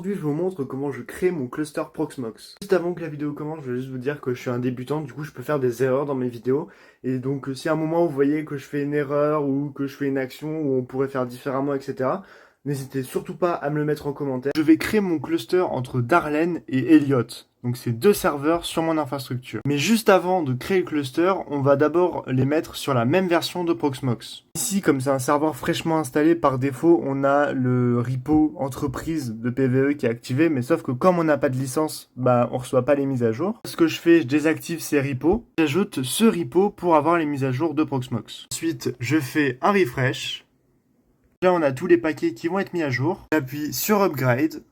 Aujourd'hui, je vous montre comment je crée mon cluster Proxmox. Juste avant que la vidéo commence, je vais juste vous dire que je suis un débutant, du coup je peux faire des erreurs dans mes vidéos. Et donc si à un moment vous voyez que je fais une erreur ou que je fais une action où on pourrait faire différemment, etc., n'hésitez surtout pas à me le mettre en commentaire. Je vais créer mon cluster entre Darlen et Elliot. Donc c'est deux serveurs sur mon infrastructure. Mais juste avant de créer le cluster, on va d'abord les mettre sur la même version de Proxmox. Ici, comme c'est un serveur fraîchement installé, par défaut, on a le repo entreprise de PVE qui est activé, mais sauf que comme on n'a pas de licence, on reçoit pas les mises à jour. Ce que je fais, je désactive ces repos. J'ajoute ce repo pour avoir les mises à jour de Proxmox. Ensuite, je fais un refresh. Là, on a tous les paquets qui vont être mis à jour. J'appuie sur Upgrade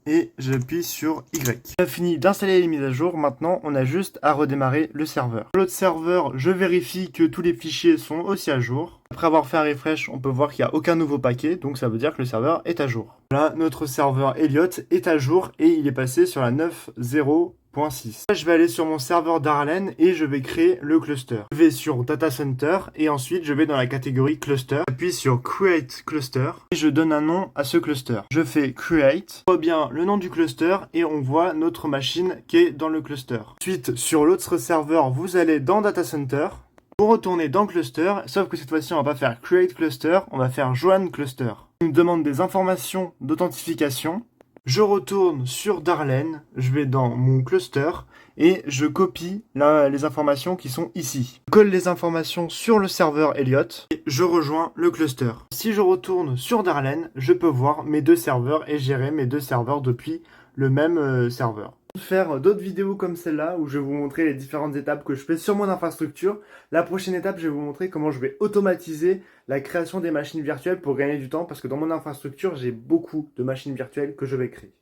et j'appuie sur Y. On a fini d'installer les mises à jour, maintenant on a juste à redémarrer le serveur. L'autre serveur, je vérifie que tous les fichiers sont aussi à jour. Après avoir fait un refresh, on peut voir qu'il n'y a aucun nouveau paquet, donc ça veut dire que le serveur est à jour. Là, notre serveur Elliot est à jour et il est passé sur la 9.0.6. Là, je vais aller sur mon serveur Darlen et je vais créer le cluster. Je vais sur Data Center et ensuite je vais dans la catégorie Cluster. J'appuie sur Create Cluster et je donne un nom à ce cluster. Je fais Create, on voit bien le nom du cluster et on voit notre machine qui est dans le cluster. Ensuite, sur l'autre serveur, vous allez dans Data Center. Pour retourner dans Cluster, sauf que cette fois-ci on va pas faire Create Cluster, on va faire Join Cluster. Il nous demande des informations d'authentification. Je retourne sur Darlen, je vais dans mon cluster et je copie les informations qui sont ici. Je colle les informations sur le serveur Elliot et je rejoins le cluster. Si je retourne sur Darlen, je peux voir mes deux serveurs et gérer mes deux serveurs depuis le même serveur. Faire d'autres vidéos comme celle-là où je vais vous montrer les différentes étapes que je fais sur mon infrastructure. La prochaine étape, je vais vous montrer comment je vais automatiser la création des machines virtuelles pour gagner du temps parce que dans mon infrastructure, j'ai beaucoup de machines virtuelles que je vais créer.